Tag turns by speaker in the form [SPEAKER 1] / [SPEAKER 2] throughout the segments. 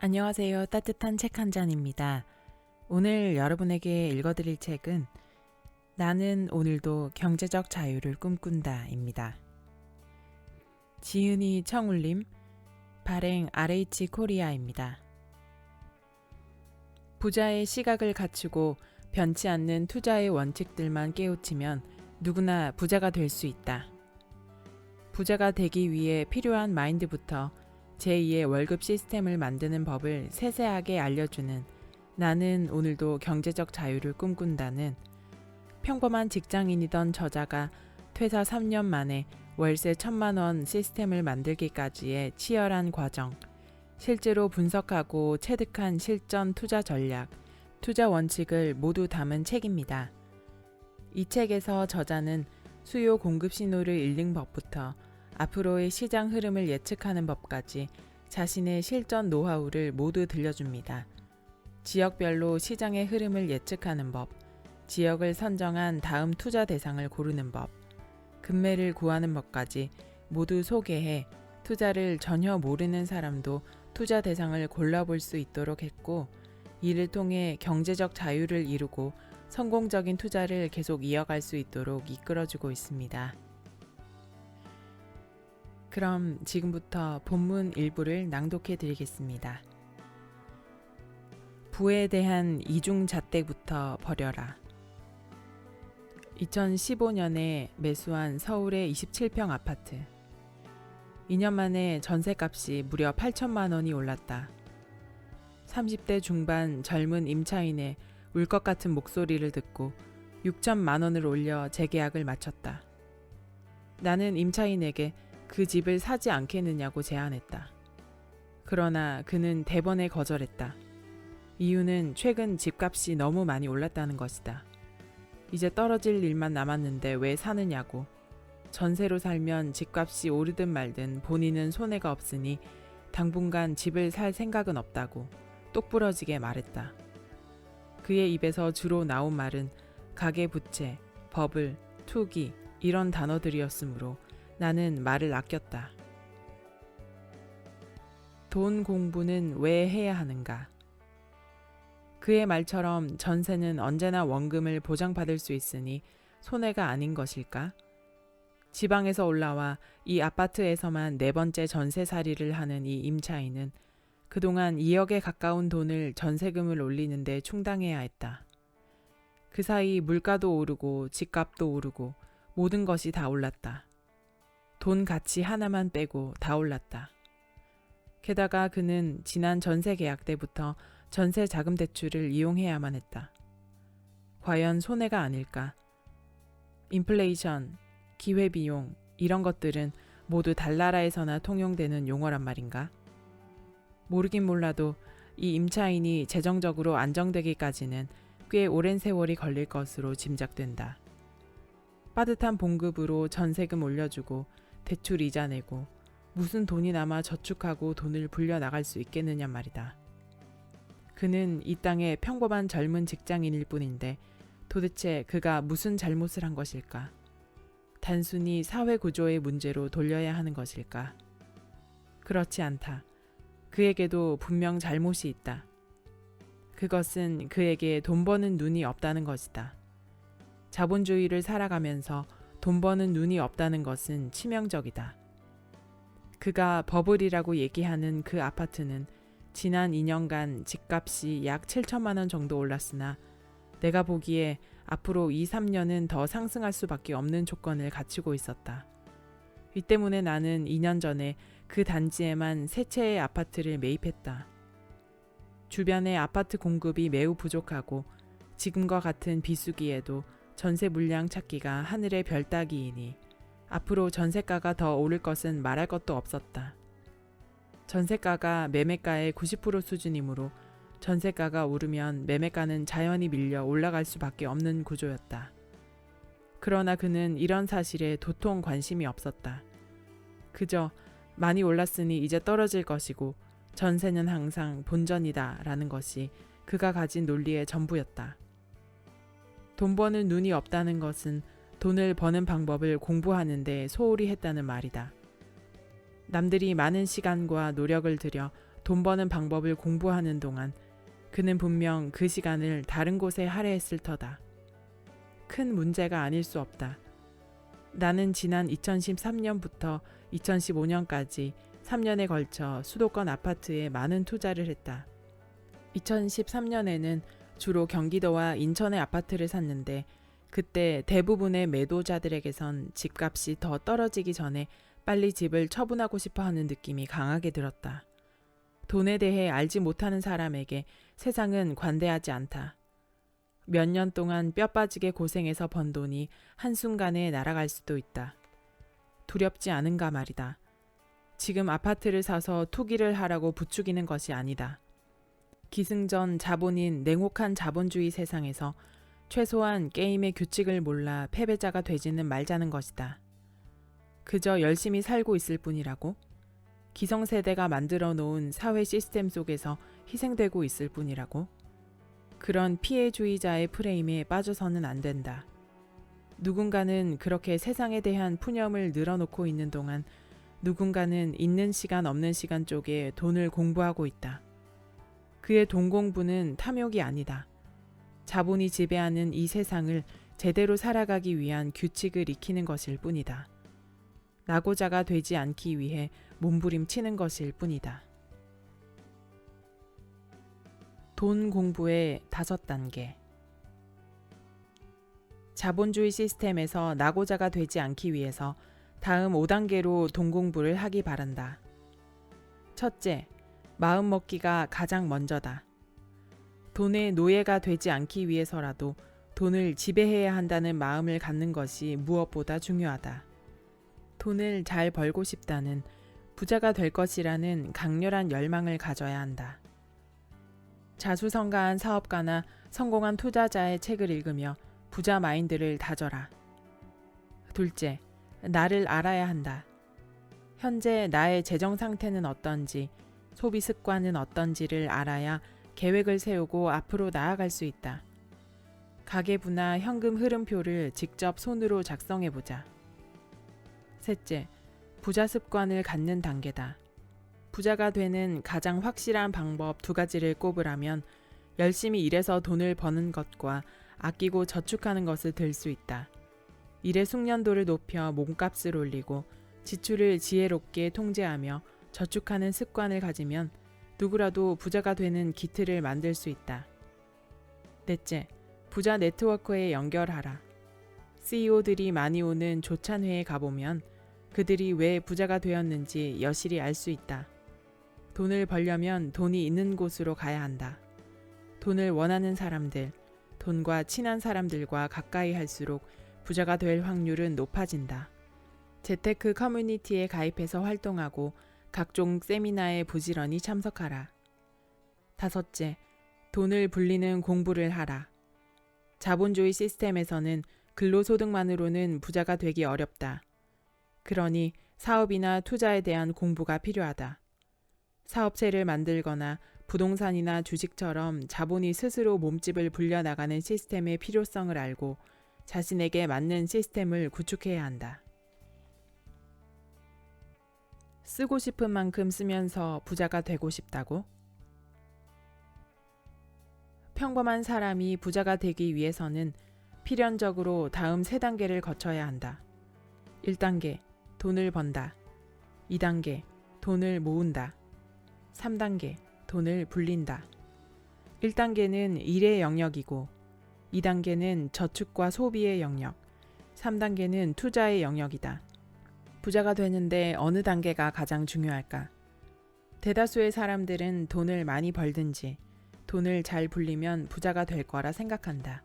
[SPEAKER 1] 안녕하세요. 따뜻한 책 한 잔입니다. 오늘 여러분에게 읽어드릴 책은 나는 오늘도 경제적 자유를 꿈꾼다입니다. 지은이 청울림, 발행 RH 코리아입니다. 부자의 시각을 갖추고 변치 않는 투자의 원칙들만 깨우치면 누구나 부자가 될 수 있다. 부자가 되기 위해 필요한 마인드부터 제2의 월급 시스템을 만드는 법을 세세하게 알려주는 나는 오늘도 경제적 자유를 꿈꾼다는 평범한 직장인이던 저자가 퇴사 3년 만에 월세 1,000만 원 시스템을 만들기까지의 치열한 과정, 실제로 분석하고 체득한 실전 투자 전략, 투자 원칙을 모두 담은 책입니다. 이 책에서 저자는 수요 공급 신호를 읽는 법부터 앞으로의 시장 흐름을 예측하는 법까지 자신의 실전 노하우를 모두 들려줍니다. 지역별로 시장의 흐름을 예측하는 법, 지역을 선정한 다음 투자 대상을 고르는 법, 금매를 구하는 법까지 모두 소개해 투자를 전혀 모르는 사람도 투자 대상을 골라볼 수 있도록 했고, 이를 통해 경제적 자유를 이루고 성공적인 투자를 계속 이어갈 수 있도록 이끌어주고 있습니다. 그럼 지금부터 본문 일부를 낭독해 드리겠습니다. 부에 대한 이중잣대부터 버려라. 2015년에 매수한 서울의 27평 아파트. 2년 만에 전셋값이 무려 8천만 원이 올랐다. 30대 중반 젊은 임차인의 울 것 같은 목소리를 듣고 6천만 원을 올려 재계약을 마쳤다. 나는 임차인에게 그 집을 사지 않겠느냐고 제안했다. 그러나 그는 대번에 거절했다. 이유는 최근 집값이 너무 많이 올랐다는 것이다. 이제 떨어질 일만 남았는데 왜 사느냐고. 전세로 살면 집값이 오르든 말든 본인은 손해가 없으니 당분간 집을 살 생각은 없다고 똑부러지게 말했다. 그의 입에서 주로 나온 말은 가계부채, 버블, 투기 이런 단어들이었으므로 나는 말을 아꼈다. 돈 공부는 왜 해야 하는가? 그의 말처럼 전세는 언제나 원금을 보장받을 수 있으니 손해가 아닌 것일까? 지방에서 올라와 이 아파트에서만 4번째 전세살이를 하는 이 임차인은 그동안 2억에 가까운 돈을 전세금을 올리는 데 충당해야 했다. 그 사이 물가도 오르고 집값도 오르고 모든 것이 다 올랐다. 돈 가치 하나만 빼고 다 올랐다. 게다가 그는 지난 전세 계약 때부터 전세 자금 대출을 이용해야만 했다. 과연 손해가 아닐까? 인플레이션, 기회비용 이런 것들은 모두 달나라에서나 통용되는 용어란 말인가? 모르긴 몰라도 이 임차인이 재정적으로 안정되기까지는 꽤 오랜 세월이 걸릴 것으로 짐작된다. 빠듯한 봉급으로 전세금 올려주고 대출 이자 내고 무슨 돈이 남아 저축하고 돈을 불려나갈 수 있겠느냐 말이다. 그는 이 땅의 평범한 젊은 직장인일 뿐인데 도대체 그가 무슨 잘못을 한 것일까? 단순히 사회 구조의 문제로 돌려야 하는 것일까? 그렇지 않다. 그에게도 분명 잘못이 있다. 그것은 그에게 돈 버는 눈이 없다는 것이다. 자본주의를 살아가면서 돈 버는 눈이 없다는 것은 치명적이다. 그가 버블이라고 얘기하는 그 아파트는 지난 2년간 집값이 약 7천만 원 정도 올랐으나 내가 보기에 앞으로 2, 3년은 더 상승할 수밖에 없는 조건을 갖추고 있었다. 이 때문에 나는 2년 전에 그 단지에만 3채의 아파트를 매입했다. 주변의 아파트 공급이 매우 부족하고 지금과 같은 비수기에도 전세 물량 찾기가 하늘의 별 따기이니 앞으로 전세가가 더 오를 것은 말할 것도 없었다. 전세가가 매매가의 90% 수준이므로 전세가가 오르면 매매가는 자연히 밀려 올라갈 수밖에 없는 구조였다. 그러나 그는 이런 사실에 도통 관심이 없었다. 그저 많이 올랐으니 이제 떨어질 것이고 전세는 항상 본전이다 라는 것이 그가 가진 논리의 전부였다. 돈 버는 눈이 없다는 것은 돈을 버는 방법을 공부하는데 소홀히 했다는 말이다. 남들이 많은 시간과 노력을 들여 돈 버는 방법을 공부하는 동안 그는 분명 그 시간을 다른 곳에 할애했을 터다. 큰 문제가 아닐 수 없다. 나는 지난 2013년부터 2015년까지 3년에 걸쳐 수도권 아파트에 많은 투자를 했다. 2013년에는 주로 경기도와 인천의 아파트를 샀는데 그때 대부분의 매도자들에게선 집값이 더 떨어지기 전에 빨리 집을 처분하고 싶어 하는 느낌이 강하게 들었다. 돈에 대해 알지 못하는 사람에게 세상은 관대하지 않다. 몇 년 동안 뼈 빠지게 고생해서 번 돈이 한순간에 날아갈 수도 있다. 두렵지 않은가 말이다. 지금 아파트를 사서 투기를 하라고 부추기는 것이 아니다. 기승전 자본인 냉혹한 자본주의 세상에서 최소한 게임의 규칙을 몰라 패배자가 되지는 말자는 것이다. 그저 열심히 살고 있을 뿐이라고? 기성세대가 만들어 놓은 사회 시스템 속에서 희생되고 있을 뿐이라고? 그런 피해주의자의 프레임에 빠져서는 안 된다. 누군가는 그렇게 세상에 대한 푸념을 늘어놓고 있는 동안 누군가는 있는 시간 없는 시간 쪽에 돈을 공부하고 있다. 그의 돈 공부는 탐욕이 아니다. 자본이 지배하는 이 세상을 제대로 살아가기 위한 규칙을 익히는 것일 뿐이다. 낙오자가 되지 않기 위해 몸부림치는 것일 뿐이다. 돈 공부의 5단계. 자본주의 시스템에서 낙오자가 되지 않기 위해서 다음 5단계로 돈 공부를 하기 바란다. 첫째, 마음 먹기가 가장 먼저다. 돈의 노예가 되지 않기 위해서라도 돈을 지배해야 한다는 마음을 갖는 것이 무엇보다 중요하다. 돈을 잘 벌고 싶다는, 부자가 될 것이라는 강렬한 열망을 가져야 한다. 자수성가한 사업가나 성공한 투자자의 책을 읽으며 부자 마인드를 다져라. 둘째, 나를 알아야 한다. 현재 나의 재정 상태는 어떤지, 소비 습관은 어떤지를 알아야 계획을 세우고 앞으로 나아갈 수 있다. 가계부나 현금 흐름표를 직접 손으로 작성해보자. 셋째, 부자 습관을 갖는 단계다. 부자가 되는 가장 확실한 방법 2가지를 꼽으라면 열심히 일해서 돈을 버는 것과 아끼고 저축하는 것을 들 수 있다. 일의 숙련도를 높여 몸값을 올리고 지출을 지혜롭게 통제하며 저축하는 습관을 가지면 누구라도 부자가 되는 기틀을 만들 수 있다. 넷째, 부자 네트워크에 연결하라. CEO들이 많이 오는 조찬회에 가보면 그들이 왜 부자가 되었는지 여실히 알 수 있다. 돈을 벌려면 돈이 있는 곳으로 가야 한다. 돈을 원하는 사람들, 돈과 친한 사람들과 가까이 할수록 부자가 될 확률은 높아진다. 재테크 커뮤니티에 가입해서 활동하고 각종 세미나에 부지런히 참석하라. 5째, 돈을 불리는 공부를 하라. 자본주의 시스템에서는 근로소득만으로는 부자가 되기 어렵다. 그러니 사업이나 투자에 대한 공부가 필요하다. 사업체를 만들거나 부동산이나 주식처럼 자본이 스스로 몸집을 불려나가는 시스템의 필요성을 알고 자신에게 맞는 시스템을 구축해야 한다. 쓰고 싶은 만큼 쓰면서 부자가 되고 싶다고? 평범한 사람이 부자가 되기 위해서는 필연적으로 다음 3단계를 거쳐야 한다. 1단계, 돈을 번다. 2단계, 돈을 모은다. 3단계, 돈을 불린다. 1단계는 일의 영역이고 2단계는 저축과 소비의 영역, 3단계는 투자의 영역이다. 부자가 되는데 어느 단계가 가장 중요할까? 대다수의 사람들은 돈을 많이 벌든지 돈을 잘 불리면 부자가 될 거라 생각한다.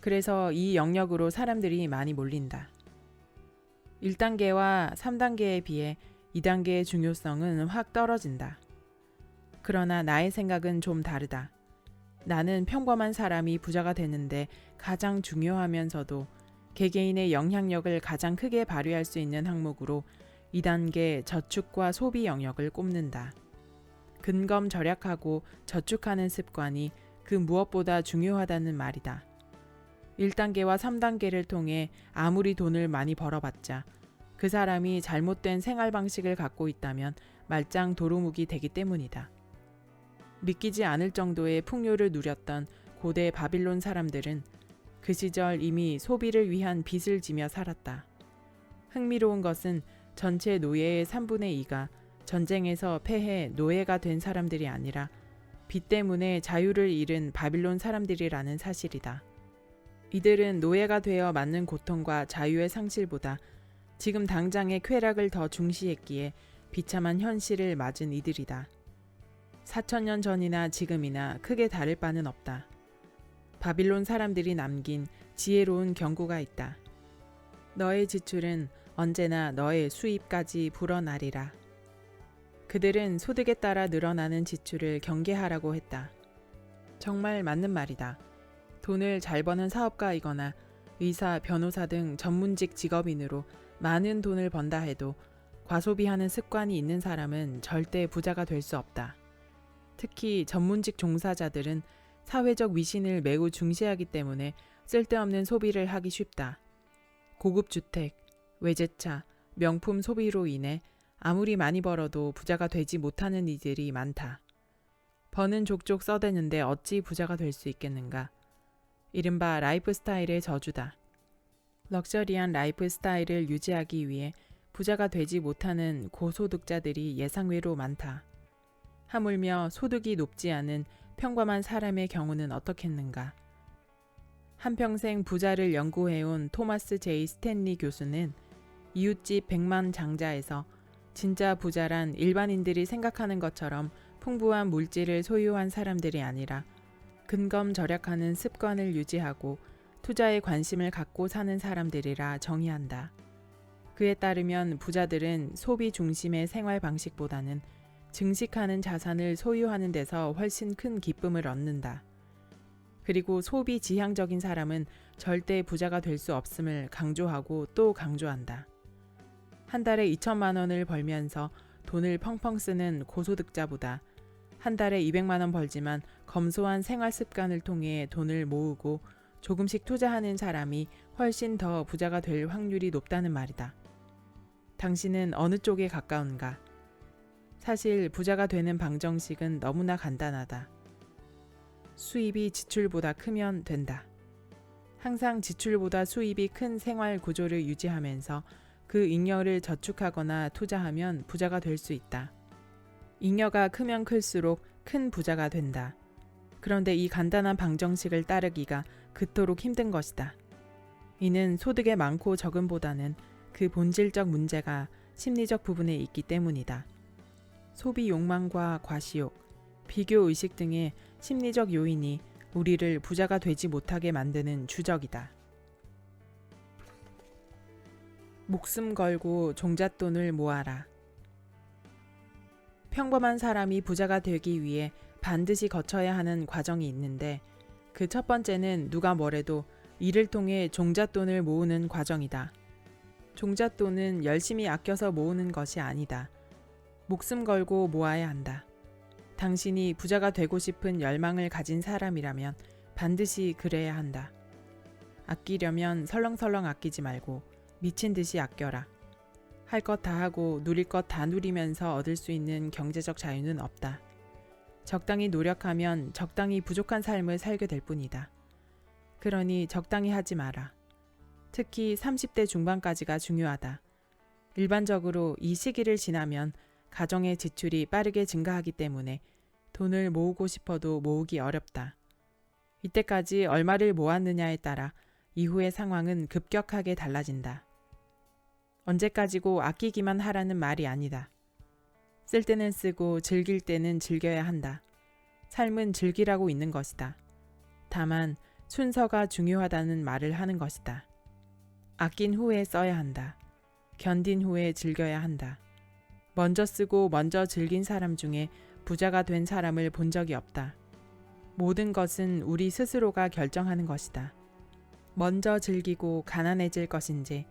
[SPEAKER 1] 그래서 이 영역으로 사람들이 많이 몰린다. 1단계와 3단계에 비해 2단계의 중요성은 확 떨어진다. 그러나 나의 생각은 좀 다르다. 나는 평범한 사람이 부자가 되는데 가장 중요하면서도 개개인의 영향력을 가장 크게 발휘할 수 있는 항목으로 2단계 저축과 소비 영역을 꼽는다. 근검 절약하고 저축하는 습관이 그 무엇보다 중요하다는 말이다. 1단계와 3단계를 통해 아무리 돈을 많이 벌어봤자 그 사람이 잘못된 생활 방식을 갖고 있다면 말짱 도루묵이 되기 때문이다. 믿기지 않을 정도의 풍요를 누렸던 고대 바빌론 사람들은 그 시절 이미 소비를 위한 빚을 지며 살았다. 흥미로운 것은 전체 노예의 3분의 2가 전쟁에서 패해 노예가 된 사람들이 아니라 빚 때문에 자유를 잃은 바빌론 사람들이라는 사실이다. 이들은 노예가 되어 맞는 고통과 자유의 상실보다 지금 당장의 쾌락을 더 중시했기에 비참한 현실을 맞은 이들이다. 4,000년 전이나 지금이나 크게 다를 바는 없다. 바빌론 사람들이 남긴 지혜로운 경고가 있다. 너의 지출은 언제나 너의 수입까지 불어나리라. 그들은 소득에 따라 늘어나는 지출을 경계하라고 했다. 정말 맞는 말이다. 돈을 잘 버는 사업가이거나 의사, 변호사 등 전문직 직업인으로 많은 돈을 번다 해도 과소비하는 습관이 있는 사람은 절대 부자가 될 수 없다. 특히 전문직 종사자들은 사회적 위신을 매우 중시하기 때문에 쓸데없는 소비를 하기 쉽다. 고급 주택, 외제차, 명품 소비로 인해 아무리 많이 벌어도 부자가 되지 못하는 이들이 많다. 버는 족족 써대는데 어찌 부자가 될 수 있겠는가? 이른바 라이프 스타일의 저주다. 럭셔리한 라이프 스타일을 유지하기 위해 부자가 되지 못하는 고소득자들이 예상외로 많다. 하물며 소득이 높지 않은 평범한 사람의 경우는 어떻겠는가? 한평생 부자를 연구해온 토마스 제이 스탠리 교수는 이웃집 백만 장자에서 진짜 부자란 일반인들이 생각하는 것처럼 풍부한 물질을 소유한 사람들이 아니라 근검절약하는 습관을 유지하고 투자에 관심을 갖고 사는 사람들이라 정의한다. 그에 따르면 부자들은 소비 중심의 생활 방식보다는 증식하는 자산을 소유하는 데서 훨씬 큰 기쁨을 얻는다. 그리고 소비 지향적인 사람은 절대 부자가 될 수 없음을 강조하고 또 강조한다. 한 달에 2천만 원을 벌면서 돈을 펑펑 쓰는 고소득자보다 한 달에 200만 원 벌지만 검소한 생활 습관을 통해 돈을 모으고 조금씩 투자하는 사람이 훨씬 더 부자가 될 확률이 높다는 말이다. 당신은 어느 쪽에 가까운가? 사실 부자가 되는 방정식은 너무나 간단하다. 수입이 지출보다 크면 된다. 항상 지출보다 수입이 큰 생활 구조를 유지하면서 그 잉여를 저축하거나 투자하면 부자가 될 수 있다. 잉여가 크면 클수록 큰 부자가 된다. 그런데 이 간단한 방정식을 따르기가 그토록 힘든 것이다. 이는 소득의 많고 적음보다는 그 본질적 문제가 심리적 부분에 있기 때문이다. 소비 욕망과 과시욕, 비교 의식 등의 심리적 요인이 우리를 부자가 되지 못하게 만드는 주적이다. 목숨 걸고 종잣돈을 모아라. 평범한 사람이 부자가 되기 위해 반드시 거쳐야 하는 과정이 있는데 그 첫 번째는 누가 뭐래도 이를 통해 종잣돈을 모으는 과정이다. 종잣돈은 열심히 아껴서 모으는 것이 아니다. 목숨 걸고 모아야 한다. 당신이 부자가 되고 싶은 열망을 가진 사람이라면 반드시 그래야 한다. 아끼려면 설렁설렁 아끼지 말고 미친 듯이 아껴라. 할 것 다 하고 누릴 것 다 누리면서 얻을 수 있는 경제적 자유는 없다. 적당히 노력하면 적당히 부족한 삶을 살게 될 뿐이다. 그러니 적당히 하지 마라. 특히 30대 중반까지가 중요하다. 일반적으로 이 시기를 지나면 가정의 지출이 빠르게 증가하기 때문에 돈을 모으고 싶어도 모으기 어렵다. 이때까지 얼마를 모았느냐에 따라 이후의 상황은 급격하게 달라진다. 언제까지고 아끼기만 하라는 말이 아니다. 쓸 때는 쓰고 즐길 때는 즐겨야 한다. 삶은 즐기라고 있는 것이다. 다만 순서가 중요하다는 말을 하는 것이다. 아낀 후에 써야 한다. 견딘 후에 즐겨야 한다. 먼저 쓰고 먼저 즐긴 사람 중에 부자가 된 사람을 본 적이 없다. 모든 것은 우리 스스로가 결정하는 것이다. 먼저 즐기고 가난해질 것인지,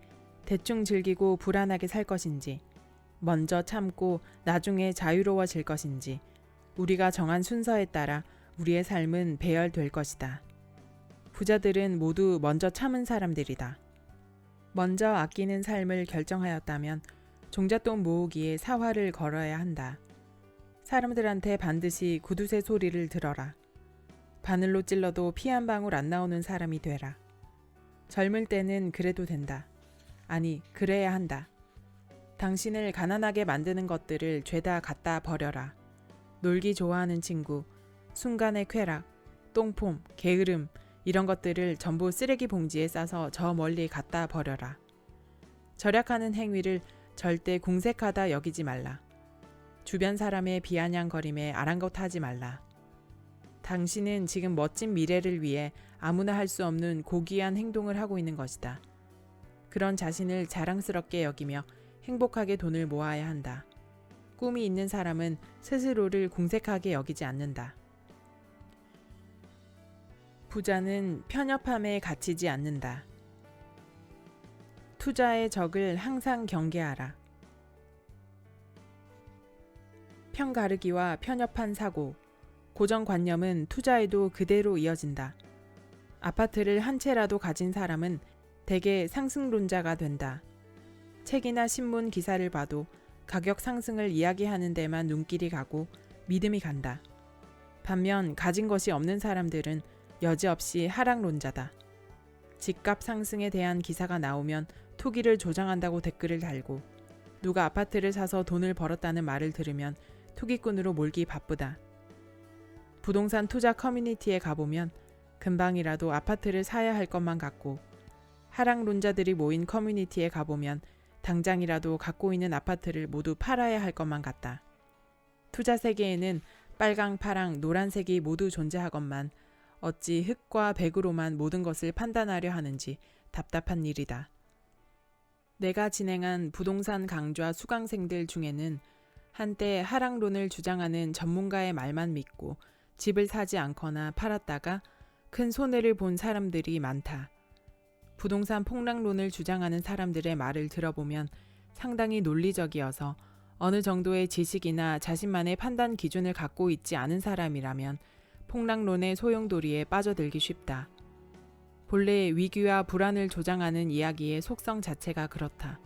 [SPEAKER 1] 대충 즐기고 불안하게 살 것인지, 먼저 참고 나중에 자유로워질 것인지, 우리가 정한 순서에 따라 우리의 삶은 배열될 것이다. 부자들은 모두 먼저 참은 사람들이다. 먼저 아끼는 삶을 결정하였다면 종잣돈 모으기에 사활을 걸어야 한다. 사람들한테 반드시 구두쇠 소리를 들어라. 바늘로 찔러도 피 한 방울 안 나오는 사람이 되라. 젊을 때는 그래도 된다. 아니, 그래야 한다. 당신을 가난하게 만드는 것들을 죄다 갖다 버려라. 놀기 좋아하는 친구, 순간의 쾌락, 똥폼, 게으름 이런 것들을 전부 쓰레기 봉지에 싸서 저 멀리 갖다 버려라. 절약하는 행위를 절대 궁색하다 여기지 말라. 주변 사람의 비아냥거림에 아랑곳하지 말라. 당신은 지금 멋진 미래를 위해 아무나 할 수 없는 고귀한 행동을 하고 있는 것이다. 그런 자신을 자랑스럽게 여기며 행복하게 돈을 모아야 한다. 꿈이 있는 사람은 스스로를 궁색하게 여기지 않는다. 부자는 편협함에 갇히지 않는다. 투자의 적을 항상 경계하라. 편가르기와 편협한 사고, 고정관념은 투자에도 그대로 이어진다. 아파트를 한 채라도 가진 사람은 대개 상승론자가 된다. 책이나 신문 기사를 봐도 가격 상승을 이야기하는 데만 눈길이 가고 믿음이 간다. 반면 가진 것이 없는 사람들은 여지없이 하락론자다. 집값 상승에 대한 기사가 나오면 투기를 조장한다고 댓글을 달고 누가 아파트를 사서 돈을 벌었다는 말을 들으면 투기꾼으로 몰기 바쁘다. 부동산 투자 커뮤니티에 가보면 금방이라도 아파트를 사야 할 것만 같고 하락론자들이 모인 커뮤니티에 가보면 당장이라도 갖고 있는 아파트를 모두 팔아야 할 것만 같다. 투자 세계에는 빨강, 파랑, 노란색이 모두 존재하건만 어찌 흑과 백으로만 모든 것을 판단하려 하는지 답답한 일이다. 내가 진행한 부동산 강좌 수강생들 중에는 한때 하락론을 주장하는 전문가의 말만 믿고 집을 사지 않거나 팔았다가 큰 손해를 본 사람들이 많다. 부동산 폭락론을 주장하는 사람들의 말을 들어보면 상당히 논리적이어서 어느 정도의 지식이나 자신만의 판단 기준을 갖고 있지 않은 사람이라면 폭락론의 소용돌이에 빠져들기 쉽다. 본래 위기와 불안을 조장하는 이야기의 속성 자체가 그렇다.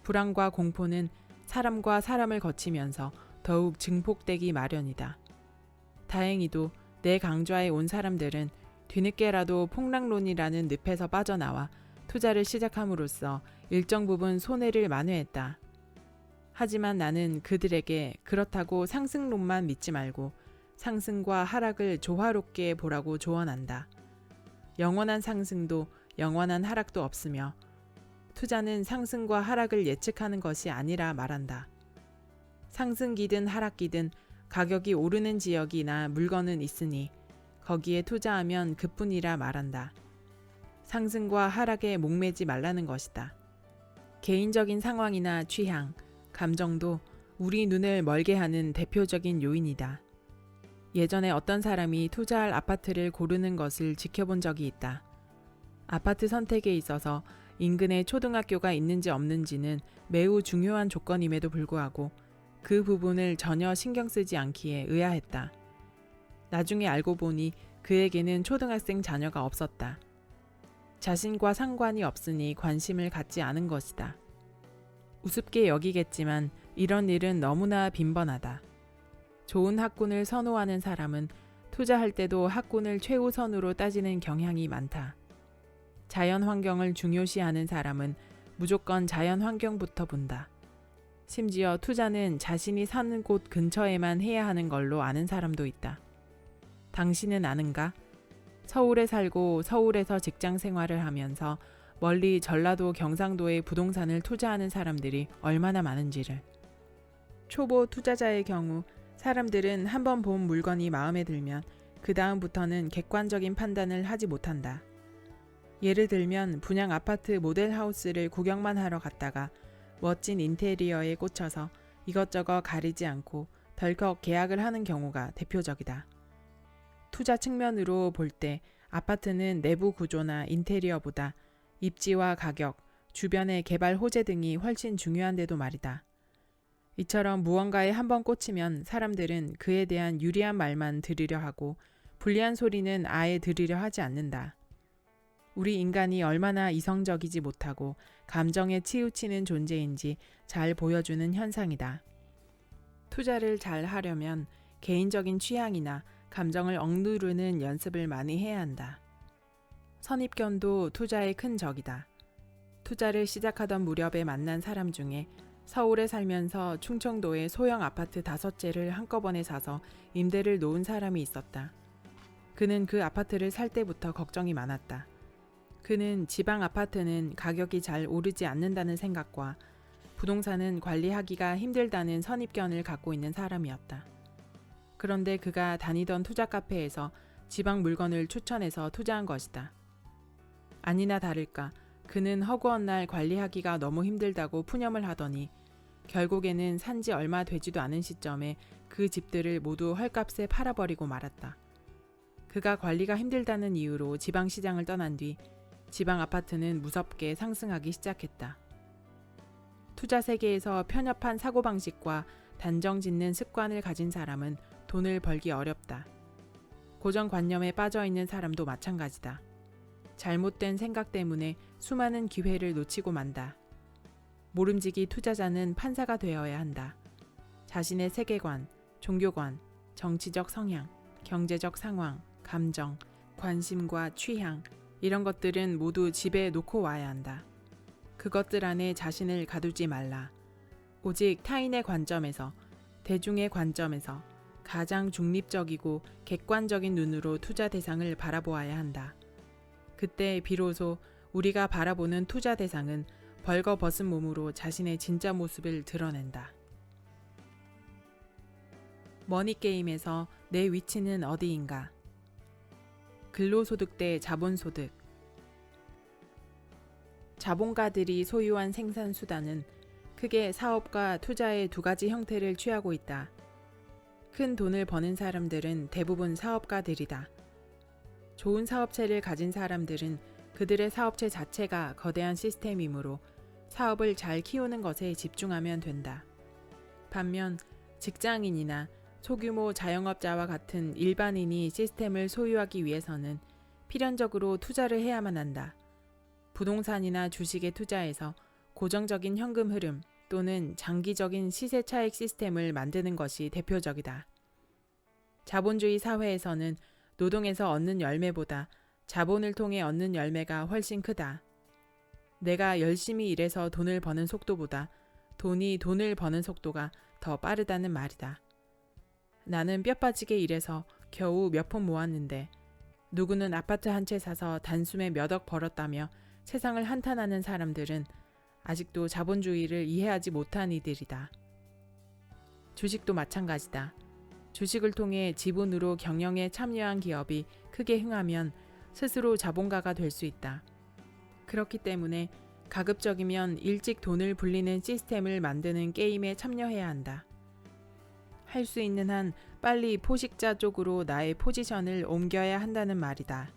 [SPEAKER 1] 불안과 공포는 사람과 사람을 거치면서 더욱 증폭되기 마련이다. 다행히도 내 강좌에 온 사람들은 뒤늦게라도 폭락론이라는 늪에서 빠져나와 투자를 시작함으로써 일정 부분 손해를 만회했다. 하지만 나는 그들에게 그렇다고 상승론만 믿지 말고 상승과 하락을 조화롭게 보라고 조언한다. 영원한 상승도 영원한 하락도 없으며 투자는 상승과 하락을 예측하는 것이 아니라 말한다. 상승기든 하락기든 가격이 오르는 지역이나 물건은 있으니 거기에 투자하면 그뿐이라 말한다. 상승과 하락에 목매지 말라는 것이다. 개인적인 상황이나 취향, 감정도 우리 눈을 멀게 하는 대표적인 요인이다. 예전에 어떤 사람이 투자할 아파트를 고르는 것을 지켜본 적이 있다. 아파트 선택에 있어서 인근에 초등학교가 있는지 없는지는 매우 중요한 조건임에도 불구하고 그 부분을 전혀 신경 쓰지 않기에 의아했다. 나중에 알고 보니 그에게는 초등학생 자녀가 없었다. 자신과 상관이 없으니 관심을 갖지 않은 것이다. 우습게 여기겠지만 이런 일은 너무나 빈번하다. 좋은 학군을 선호하는 사람은 투자할 때도 학군을 최우선으로 따지는 경향이 많다. 자연 환경을 중요시하는 사람은 무조건 자연 환경부터 본다. 심지어 투자는 자신이 사는 곳 근처에만 해야 하는 걸로 아는 사람도 있다. 당신은 아는가? 서울에 살고 서울에서 직장 생활을 하면서 멀리 전라도 경상도에 부동산을 투자하는 사람들이 얼마나 많은지를. 초보 투자자의 경우 사람들은 한번 본 물건이 마음에 들면 그 다음부터는 객관적인 판단을 하지 못한다. 예를 들면 분양 아파트 모델 하우스를 구경만 하러 갔다가 멋진 인테리어에 꽂혀서 이것저것 가리지 않고 덜컥 계약을 하는 경우가 대표적이다. 투자 측면으로 볼 때 아파트는 내부 구조나 인테리어보다 입지와 가격, 주변의 개발 호재 등이 훨씬 중요한데도 말이다. 이처럼 무언가에 한번 꽂히면 사람들은 그에 대한 유리한 말만 들으려 하고 불리한 소리는 아예 들으려 하지 않는다. 우리 인간이 얼마나 이성적이지 못하고 감정에 치우치는 존재인지 잘 보여주는 현상이다. 투자를 잘 하려면 개인적인 취향이나 감정을 억누르는 연습을 많이 해야 한다. 선입견도 투자의 큰 적이다. 투자를 시작하던 무렵에 만난 사람 중에 서울에 살면서 충청도에 소형 아파트 5채를 한꺼번에 사서 임대를 놓은 사람이 있었다. 그는 그 아파트를 살 때부터 걱정이 많았다. 그는 지방 아파트는 가격이 잘 오르지 않는다는 생각과 부동산은 관리하기가 힘들다는 선입견을 갖고 있는 사람이었다. 그런데 그가 다니던 투자 카페에서 지방 물건을 추천해서 투자한 것이다. 아니나 다를까 그는 허구한 날 관리하기가 너무 힘들다고 푸념을 하더니 결국에는 산지 얼마 되지도 않은 시점에 그 집들을 모두 헐값에 팔아버리고 말았다. 그가 관리가 힘들다는 이유로 지방시장을 떠난 뒤 지방 아파트는 무섭게 상승하기 시작했다. 투자 세계에서 편협한 사고방식과 단정 짓는 습관을 가진 사람은 돈을 벌기 어렵다. 고정관념에 빠져있는 사람도 마찬가지다. 잘못된 생각 때문에 수많은 기회를 놓치고 만다. 모름지기 투자자는 판사가 되어야 한다. 자신의 세계관, 종교관, 정치적 성향, 경제적 상황, 감정, 관심과 취향 이런 것들은 모두 집에 놓고 와야 한다. 그것들 안에 자신을 가두지 말라. 오직 타인의 관점에서, 대중의 관점에서 가장 중립적이고 객관적인 눈으로 투자 대상을 바라보아야 한다. 그때 비로소 우리가 바라보는 투자 대상은 벌거벗은 몸으로 자신의 진짜 모습을 드러낸다. 머니게임에서 내 위치는 어디인가? 근로소득 대 자본소득. 자본가들이 소유한 생산수단은 크게 사업과 투자의 두 가지 형태를 취하고 있다. 큰 돈을 버는 사람들은 대부분 사업가들이다. 좋은 사업체를 가진 사람들은 그들의 사업체 자체가 거대한 시스템이므로 사업을 잘 키우는 것에 집중하면 된다. 반면 직장인이나 소규모 자영업자와 같은 일반인이 시스템을 소유하기 위해서는 필연적으로 투자를 해야만 한다. 부동산이나 주식에 투자해서 고정적인 현금 흐름 또는 장기적인 시세 차익 시스템을 만드는 것이 대표적이다. 자본주의 사회에서는 노동에서 얻는 열매보다 자본을 통해 얻는 열매가 훨씬 크다. 내가 열심히 일해서 돈을 버는 속도보다 돈이 돈을 버는 속도가 더 빠르다는 말이다. 나는 뼈 빠지게 일해서 겨우 몇 푼 모았는데 누구는 아파트 한 채 사서 단숨에 몇 억 벌었다며 세상을 한탄하는 사람들은 아직도 자본주의를 이해하지 못한 이들이다. 주식도 마찬가지다. 주식을 통해 지분으로 경영에 참여한 기업이 크게 흥하면 스스로 자본가가 될 수 있다. 그렇기 때문에 가급적이면 일찍 돈을 불리는 시스템을 만드는 게임에 참여해야 한다. 할 수 있는 한 빨리 포식자 쪽으로 나의 포지션을 옮겨야 한다는 말이다.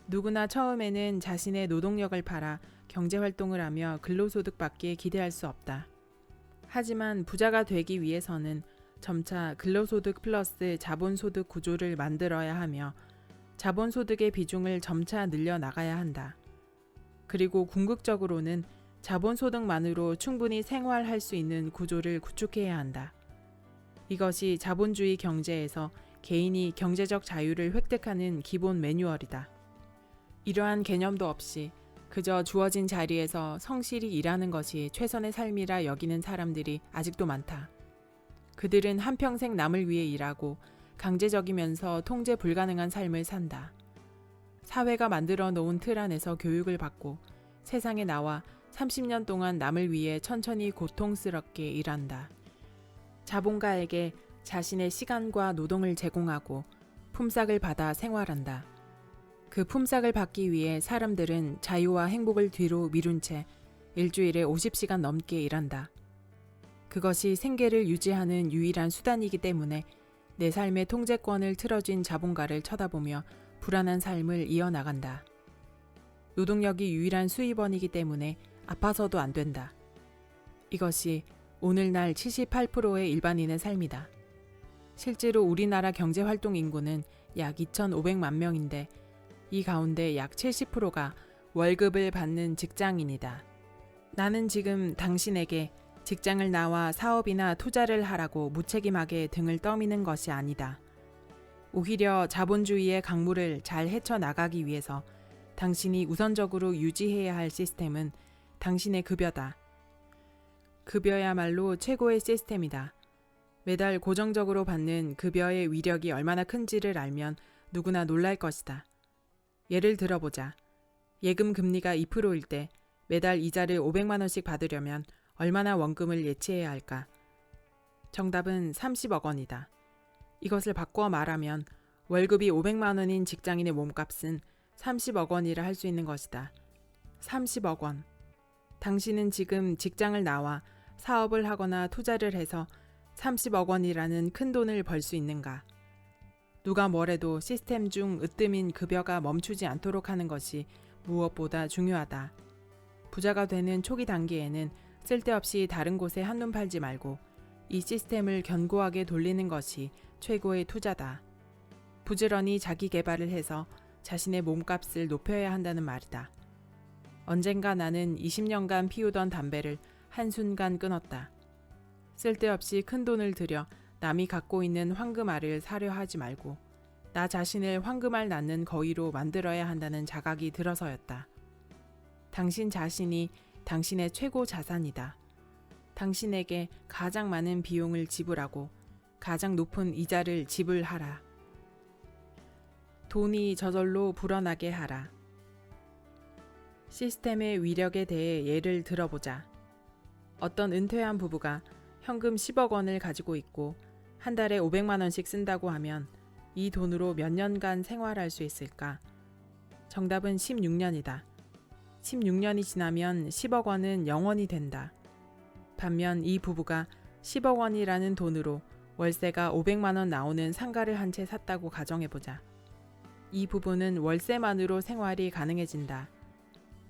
[SPEAKER 1] 누구나 처음에는 자신의 노동력을 팔아 경제활동을 하며 근로소득받기에 기대할 수 없다. 하지만 부자가 되기 위해서는 점차 근로소득 플러스 자본소득 구조를 만들어야 하며 자본소득의 비중을 점차 늘려나가야 한다. 그리고 궁극적으로는 자본소득만으로 충분히 생활할 수 있는 구조를 구축해야 한다. 이것이 자본주의 경제에서 개인이 경제적 자유를 획득하는 기본 매뉴얼이다. 이러한 개념도 없이 그저 주어진 자리에서 성실히 일하는 것이 최선의 삶이라 여기는 사람들이 아직도 많다. 그들은 한평생 남을 위해 일하고 강제적이면서 통제 불가능한 삶을 산다. 사회가 만들어 놓은 틀 안에서 교육을 받고 세상에 나와 30년 동안 남을 위해 천천히 고통스럽게 일한다. 자본가에게 자신의 시간과 노동을 제공하고 품삯을 받아 생활한다. 그 품삯을 받기 위해 사람들은 자유와 행복을 뒤로 미룬 채 일주일에 50시간 넘게 일한다. 그것이 생계를 유지하는 유일한 수단이기 때문에 내 삶의 통제권을 틀어쥔 자본가를 쳐다보며 불안한 삶을 이어나간다. 노동력이 유일한 수입원이기 때문에 아파서도 안 된다. 이것이 오늘날 78%의 일반인의 삶이다. 실제로 우리나라 경제활동 인구는 약 2,500만 명인데 이 가운데 약 70%가 월급을 받는 직장인이다. 나는 지금 당신에게 직장을 나와 사업이나 투자를 하라고 무책임하게 등을 떠미는 것이 아니다. 오히려 자본주의의 강물을 잘 헤쳐나가기 위해서 당신이 우선적으로 유지해야 할 시스템은 당신의 급여다. 급여야말로 최고의 시스템이다. 매달 고정적으로 받는 급여의 위력이 얼마나 큰지를 알면 누구나 놀랄 것이다. 예를 들어보자. 예금 금리가 2%일 때 매달 이자를 500만 원씩 받으려면 얼마나 원금을 예치해야 할까? 정답은 30억 원이다. 이것을 바꿔 말하면 월급이 500만 원인 직장인의 몸값은 30억 원이라 할 수 있는 것이다. 30억 원. 당신은 지금 직장을 나와 사업을 하거나 투자를 해서 30억 원이라는 큰 돈을 벌 수 있는가? 누가 뭐래도 시스템 중 으뜸인 급여가 멈추지 않도록 하는 것이 무엇보다 중요하다. 부자가 되는 초기 단계에는 쓸데없이 다른 곳에 한눈 팔지 말고 이 시스템을 견고하게 돌리는 것이 최고의 투자다. 부지런히 자기 개발을 해서 자신의 몸값을 높여야 한다는 말이다. 언젠가 나는 20년간 피우던 담배를 한순간 끊었다. 쓸데없이 큰 돈을 들여 남이 갖고 있는 황금알을 사려 하지 말고 나 자신을 황금알 낳는 거위로 만들어야 한다는 자각이 들어서였다. 당신 자신이 당신의 최고 자산이다. 당신에게 가장 많은 비용을 지불하고 가장 높은 이자를 지불하라. 돈이 저절로 불어나게 하라. 시스템의 위력에 대해 예를 들어보자. 어떤 은퇴한 부부가 현금 10억 원을 가지고 있고 한 달에 500만 원씩 쓴다고 하면 이 돈으로 몇 년간 생활할 수 있을까? 정답은 16년이다. 16년이 지나면 10억 원은 0원이 된다. 반면 이 부부가 10억 원이라는 돈으로 월세가 500만 원 나오는 상가를 한 채 샀다고 가정해보자. 이 부부는 월세만으로 생활이 가능해진다.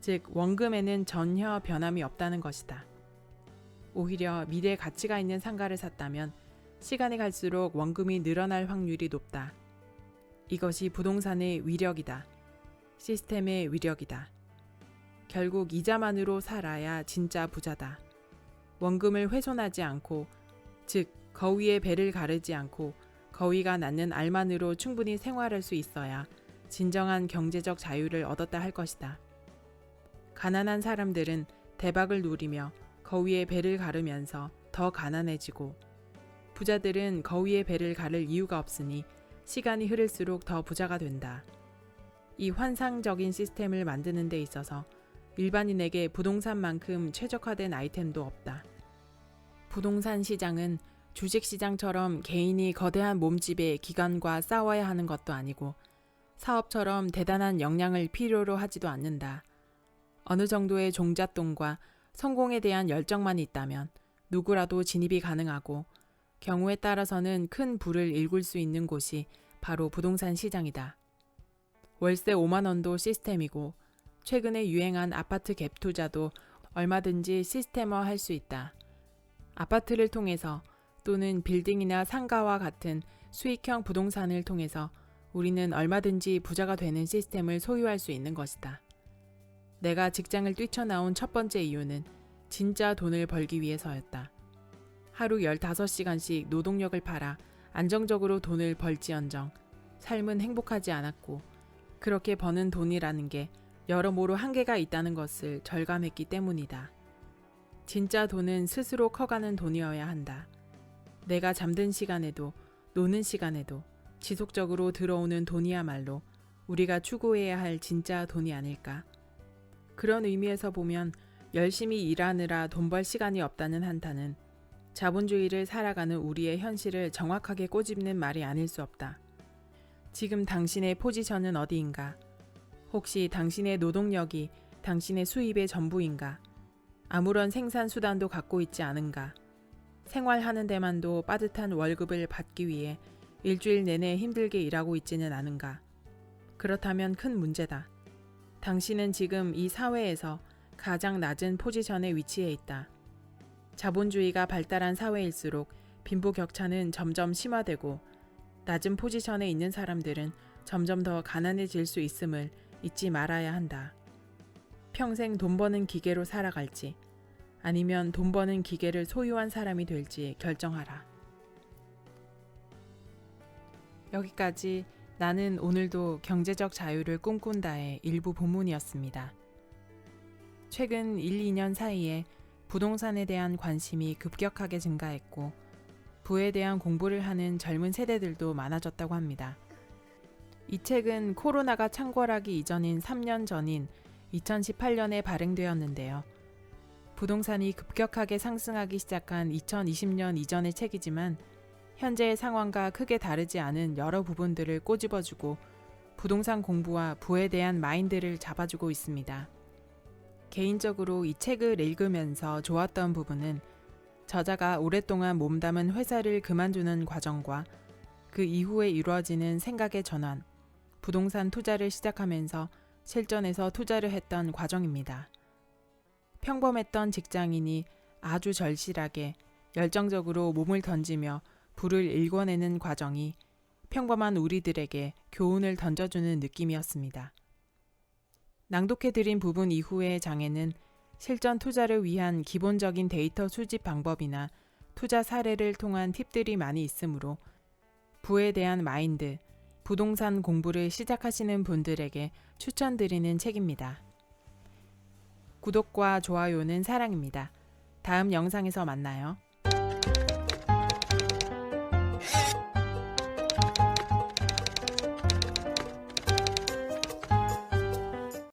[SPEAKER 1] 즉 원금에는 전혀 변함이 없다는 것이다. 오히려 미래 가치가 있는 상가를 샀다면 시간이 갈수록 원금이 늘어날 확률이 높다. 이것이 부동산의 위력이다. 시스템의 위력이다. 결국 이자만으로 살아야 진짜 부자다. 원금을 훼손하지 않고, 즉 거위의 배를 가르지 않고 거위가 낳는 알만으로 충분히 생활할 수 있어야 진정한 경제적 자유를 얻었다 할 것이다. 가난한 사람들은 대박을 누리며 거위의 배를 가르면서 더 가난해지고, 부자들은 거위의 배를 가를 이유가 없으니 시간이 흐를수록 더 부자가 된다. 이 환상적인 시스템을 만드는 데 있어서 일반인에게 부동산만큼 최적화된 아이템도 없다. 부동산 시장은 주식시장처럼 개인이 거대한 몸집의 기관과 싸워야 하는 것도 아니고 사업처럼 대단한 역량을 필요로 하지도 않는다. 어느 정도의 종잣돈과 성공에 대한 열정만 있다면 누구라도 진입이 가능하고 경우에 따라서는 큰 부를 일굴 수 있는 곳이 바로 부동산 시장이다. 월세 5만 원도 시스템이고 최근에 유행한 아파트 갭 투자도 얼마든지 시스템화할 수 있다. 아파트를 통해서 또는 빌딩이나 상가와 같은 수익형 부동산을 통해서 우리는 얼마든지 부자가 되는 시스템을 소유할 수 있는 것이다. 내가 직장을 뛰쳐나온 첫 번째 이유는 진짜 돈을 벌기 위해서였다. 하루 15시간씩 노동력을 팔아 안정적으로 돈을 벌지언정 삶은 행복하지 않았고, 그렇게 버는 돈이라는 게 여러모로 한계가 있다는 것을 절감했기 때문이다. 진짜 돈은 스스로 커가는 돈이어야 한다. 내가 잠든 시간에도 노는 시간에도 지속적으로 들어오는 돈이야말로 우리가 추구해야 할 진짜 돈이 아닐까. 그런 의미에서 보면 열심히 일하느라 돈 벌 시간이 없다는 한탄은 자본주의를 살아가는 우리의 현실을 정확하게 꼬집는 말이 아닐 수 없다. 지금 당신의 포지션은 어디인가? 혹시 당신의 노동력이 당신의 수입의 전부인가? 아무런 생산 수단도 갖고 있지 않은가? 생활하는 데만도 빠듯한 월급을 받기 위해 일주일 내내 힘들게 일하고 있지는 않은가? 그렇다면 큰 문제다. 당신은 지금 이 사회에서 가장 낮은 포지션에 위치해 있다. 자본주의가 발달한 사회일수록 빈부격차는 점점 심화되고 낮은 포지션에 있는 사람들은 점점 더 가난해질 수 있음을 잊지 말아야 한다. 평생 돈 버는 기계로 살아갈지 아니면 돈 버는 기계를 소유한 사람이 될지 결정하라. 여기까지 나는 오늘도 경제적 자유를 꿈꾼다의 일부 본문이었습니다. 최근 1, 2년 사이에 부동산에 대한 관심이 급격하게 증가했고 부에 대한 공부를 하는 젊은 세대들도 많아졌다고 합니다. 이 책은 코로나가 창궐하기 이전인 3년 전인 2018년에 발행되었는데요. 부동산이 급격하게 상승하기 시작한 2020년 이전의 책이지만 현재의 상황과 크게 다르지 않은 여러 부분들을 꼬집어주고 부동산 공부와 부에 대한 마인드를 잡아주고 있습니다. 개인적으로 이 책을 읽으면서 좋았던 부분은 저자가 오랫동안 몸담은 회사를 그만두는 과정과 그 이후에 이루어지는 생각의 전환, 부동산 투자를 시작하면서 실전에서 투자를 했던 과정입니다. 평범했던 직장인이 아주 절실하게 열정적으로 몸을 던지며 부를 일궈내는 과정이 평범한 우리들에게 교훈을 던져주는 느낌이었습니다. 낭독해드린 부분 이후의 장에는 실전 투자를 위한 기본적인 데이터 수집 방법이나 투자 사례를 통한 팁들이 많이 있으므로 부에 대한 마인드, 부동산 공부를 시작하시는 분들에게 추천드리는 책입니다. 구독과 좋아요는 사랑입니다. 다음 영상에서 만나요.